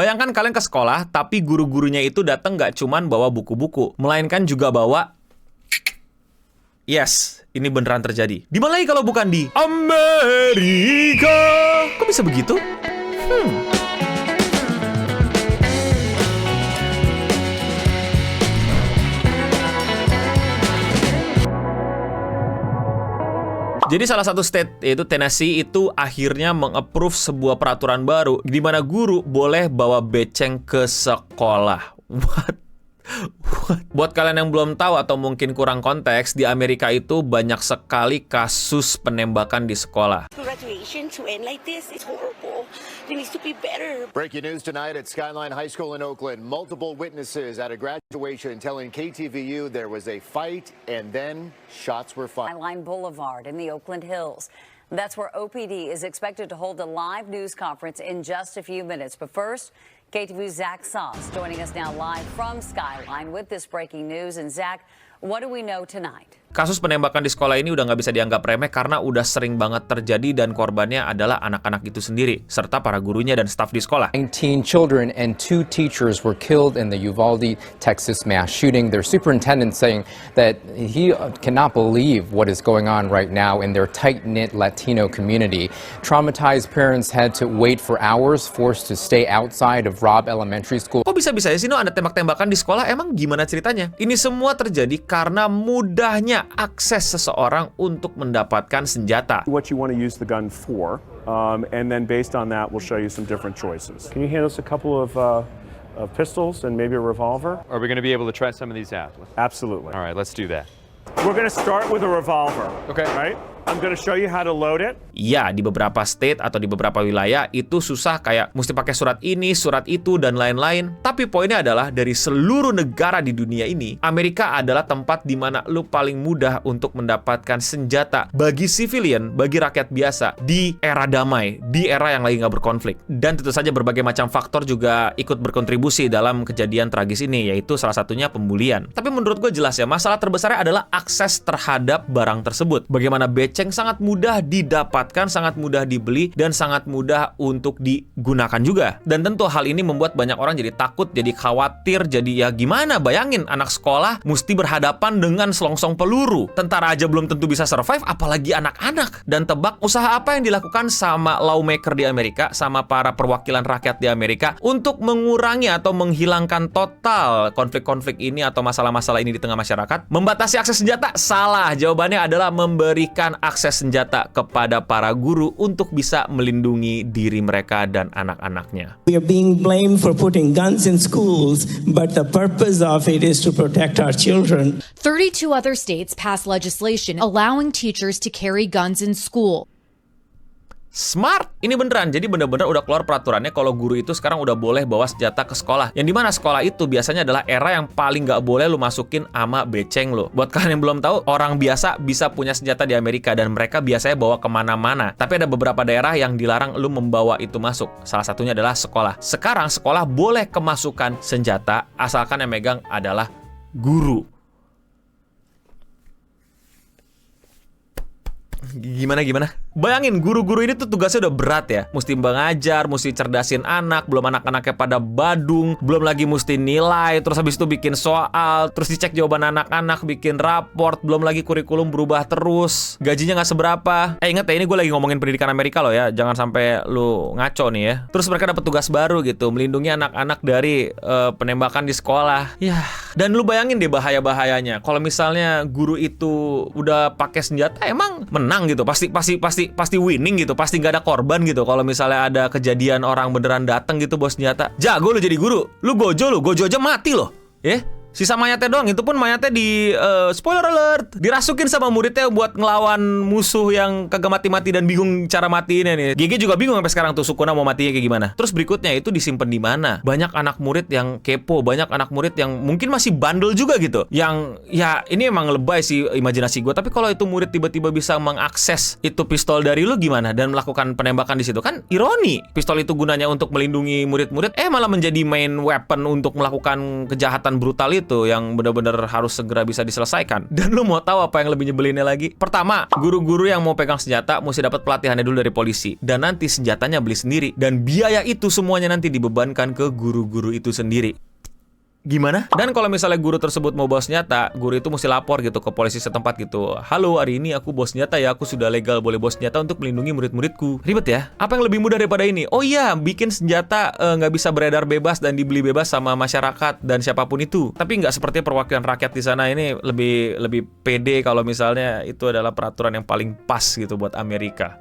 Bayangkan kalian ke sekolah, tapi guru-gurunya itu datang nggak cuman bawa buku-buku, melainkan juga bawa... Yes, ini beneran terjadi. Di mana lagi kalau bukan di Amerika? Kok bisa begitu? Jadi salah satu state, yaitu Tennessee, itu akhirnya meng-approve sebuah peraturan baru di mana guru boleh bawa beceng ke sekolah. What? Buat kalian yang belum tahu atau mungkin kurang konteks, di Amerika itu banyak sekali kasus penembakan di sekolah. Graduation to end like this is horrible. It needs to be better. Breaking news tonight at Skyline High School in Oakland. Multiple witnesses at a graduation telling KTVU there was a fight and then shots were fired. Skyline Boulevard in the Oakland Hills. That's where OPD is expected to hold a live news conference in just a few minutes. But first, KTVU's Zach Sauce joining us now live from Skyline with this breaking news. And Zach, what do we know tonight? Kasus penembakan di sekolah ini udah nggak bisa dianggap remeh karena udah sering banget terjadi dan korbannya adalah anak-anak itu sendiri, serta para gurunya dan staf di sekolah. 19 children and 2 teachers were killed in the Uvalde, Texas mass shooting. Their superintendent saying that he cannot believe what is going on right now in their tight-knit Latino community. Traumatized parents had to wait for hours, forced to stay outside of Robb Elementary School. Kok bisa-bisa ya sih, ada tembak-tembakan di sekolah? Emang gimana ceritanya? Ini semua terjadi karena mudahnya akses seseorang untuk mendapatkan senjata. What you want to use the gun for, and then based on that, we'll show you some different choices. Can you hand us a couple of pistols and maybe a revolver? Are we going to be able to try some of these out? Absolutely. All right, let's do that. We're going to start with a revolver. Okay. Right? I'm going to show you how to load it. Ya, di beberapa state atau di beberapa wilayah itu susah, kayak mesti pakai surat ini, surat itu, dan lain-lain. Tapi poinnya adalah dari seluruh negara di dunia ini, Amerika adalah tempat di mana lu paling mudah untuk mendapatkan senjata bagi civilian, bagi rakyat biasa di era damai, di era yang lagi nggak berkonflik. Dan tentu saja berbagai macam faktor juga ikut berkontribusi dalam kejadian tragis ini, yaitu salah satunya pembulian. Tapi menurut gue jelas ya, masalah terbesarnya adalah akses terhadap barang tersebut. Bagaimana beceng sangat mudah didapatkan, sangat mudah dibeli, dan sangat mudah untuk digunakan juga. Dan tentu hal ini membuat banyak orang jadi takut, jadi khawatir, jadi ya gimana, bayangin anak sekolah mesti berhadapan dengan selongsong peluru. Tentara aja belum tentu bisa survive, apalagi anak-anak. Dan tebak usaha apa yang dilakukan sama lawmaker di Amerika, sama para perwakilan rakyat di Amerika untuk mengurangi atau menghilangkan total konflik-konflik ini atau masalah-masalah ini di tengah masyarakat? Membatasi akses senjata? Salah. Jawabannya adalah memberikan akses senjata kepada para guru untuk bisa melindungi diri mereka dan anak-anaknya. We are being blamed for putting guns in schools, but the purpose of it is to protect our children. 32 other states passed legislation allowing teachers to carry guns in school. Smart! Ini beneran, jadi bener-bener udah keluar peraturannya kalau guru itu sekarang udah boleh bawa senjata ke sekolah. Yang dimana sekolah itu biasanya adalah era yang paling gak boleh lu masukin ama beceng lo. Buat kalian yang belum tahu, orang biasa bisa punya senjata di Amerika dan mereka biasanya bawa kemana-mana. Tapi ada beberapa daerah yang dilarang lu membawa itu masuk. Salah satunya adalah sekolah. Sekarang sekolah boleh kemasukan senjata asalkan yang megang adalah guru. Gimana? Bayangin, guru-guru ini tuh tugasnya udah berat ya. Mesti mengajar, mesti cerdasin anak, belum anak-anaknya pada badung, belum lagi mesti nilai, terus habis itu bikin soal, terus dicek jawaban anak-anak, bikin raport, belum lagi kurikulum berubah terus, gajinya nggak seberapa. Ingat ya, ini gue lagi ngomongin pendidikan Amerika loh ya, jangan sampai lu ngaco nih ya. Terus mereka dapat tugas baru gitu, melindungi anak-anak dari penembakan di sekolah. Ya, dan lu bayangin deh bahaya-bahayanya. Kalau misalnya guru itu udah pakai senjata, emang menang gitu, pasti winning gitu, pasti nggak ada korban gitu. Kalau misalnya ada kejadian orang beneran datang gitu bawa senjata, jago lu jadi guru, lu gojo aja mati loh, ya. Sisa mayatnya doang, itu pun mayatnya di spoiler alert, dirasukin sama muridnya buat ngelawan musuh yang kagak mati-mati dan bingung cara matiinnya nih. GG juga bingung sampai sekarang tuh Sukuna mau matinya kayak gimana. Terus berikutnya itu disimpan di mana? Banyak anak murid yang kepo, banyak anak murid yang mungkin masih bandel juga gitu. Yang ya ini emang lebay sih imajinasi gue, tapi kalau itu murid tiba-tiba bisa mengakses itu pistol dari lu gimana dan melakukan penembakan di situ, kan ironi. Pistol itu gunanya untuk melindungi murid-murid, malah menjadi main weapon untuk melakukan kejahatan brutal itu yang benar-benar harus segera bisa diselesaikan. Dan lu mau tahu apa yang lebih nyebelinnya lagi? Pertama, guru-guru yang mau pegang senjata mesti dapat pelatihannya dulu dari polisi, dan nanti senjatanya beli sendiri, dan biaya itu semuanya nanti dibebankan ke guru-guru itu sendiri. Gimana? Dan kalau misalnya guru tersebut mau bawa senjata, guru itu mesti lapor gitu ke polisi setempat gitu. Halo, hari ini aku bawa senjata ya, aku sudah legal boleh bawa senjata untuk melindungi murid-muridku. Ribet ya? Apa yang lebih mudah daripada ini? Oh iya, bikin senjata nggak bisa beredar bebas dan dibeli bebas sama masyarakat dan siapapun itu. Tapi nggak seperti perwakilan rakyat di sana. Ini lebih pede kalau misalnya itu adalah peraturan yang paling pas gitu buat Amerika.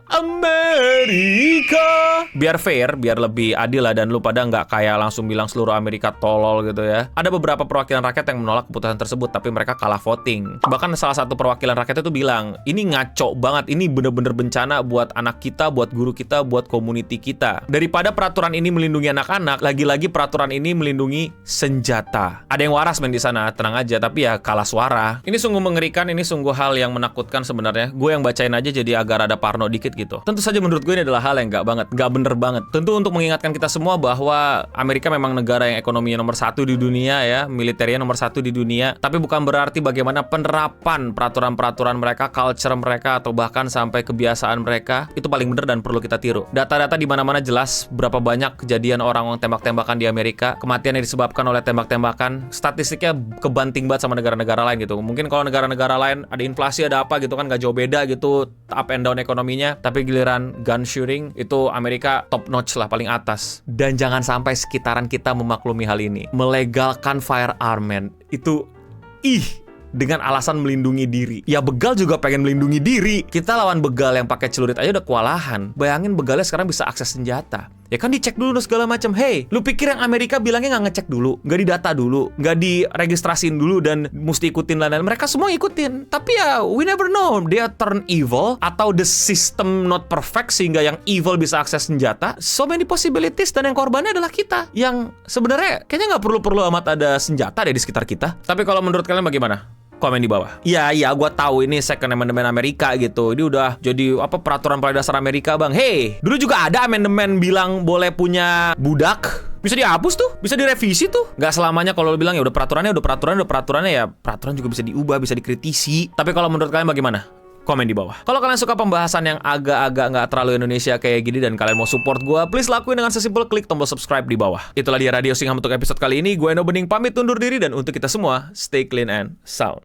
Amerika. Biar fair, biar lebih adil lah, dan lu pada nggak kayak langsung bilang seluruh Amerika tolol gitu ya. Ada beberapa perwakilan rakyat yang menolak keputusan tersebut, tapi mereka kalah voting. Bahkan salah satu perwakilan rakyat itu bilang, ini ngaco banget, ini bener-bener bencana buat anak kita, buat guru kita, buat community kita. Daripada peraturan ini melindungi anak-anak, lagi-lagi peraturan ini melindungi senjata. Ada yang waras main di sana, tenang aja, tapi ya kalah suara. Ini sungguh mengerikan, ini sungguh hal yang menakutkan sebenarnya. Gue yang bacain aja jadi agak rada parno dikit gitu. Tentu saja menurut gue ini adalah hal yang nggak bener banget. Tentu untuk mengingatkan kita semua bahwa Amerika memang negara yang ekonominya nomor 1 di dunia ya, militernya nomor 1 di dunia. Tapi bukan berarti bagaimana penerapan peraturan-peraturan mereka, culture mereka, atau bahkan sampai kebiasaan mereka itu paling bener dan perlu kita tiru. Data-data di mana-mana jelas berapa banyak kejadian orang tembak-tembakan di Amerika, kematian yang disebabkan oleh tembak-tembakan. Statistiknya kebanting banget sama negara-negara lain gitu. Mungkin kalau negara-negara lain ada inflasi, ada apa gitu kan, nggak jauh beda gitu up and down ekonominya. Tapi giliran gun shooting itu Amerika top notch lah, paling atas. Dan jangan sampai sekitaran kita memaklumi hal ini. Melegalkan firearm itu dengan alasan melindungi diri. Ya begal juga pengen melindungi diri. Kita lawan begal yang pakai celurit aja udah kewalahan. Bayangin begalnya sekarang bisa akses senjata. Ya kan dicek dulu segala macam. Hey, lu pikir yang Amerika bilangnya nggak ngecek dulu, nggak didata dulu, nggak diregistrasiin dulu dan mesti ikutin lain-lain. Mereka semua ikutin. Tapi ya we never know, dia turn evil atau the system not perfect sehingga yang evil bisa akses senjata. So many possibilities, dan yang korbannya adalah kita. Yang sebenarnya kayaknya nggak perlu amat ada senjata deh di sekitar kita. Tapi kalau menurut kalian bagaimana? Komen di bawah. Ya, gue tahu ini second amendment Amerika gitu. Ini udah jadi peraturan paling dasar Amerika, Bang. Hey, dulu juga ada amendment bilang boleh punya budak. Bisa dihapus tuh, bisa direvisi tuh. Nggak selamanya kalau lo bilang ya udah peraturannya ya peraturan juga bisa diubah, bisa dikritisi. Tapi kalau menurut kalian bagaimana? Komen di bawah. Kalau kalian suka pembahasan yang agak-agak nggak terlalu Indonesia kayak gini dan kalian mau support gue, please lakuin dengan sesimpel klik tombol subscribe di bawah. Itulah dia Radio Singham untuk episode kali ini. Gue Eno Bening pamit undur diri, dan untuk kita semua, stay clean and sound.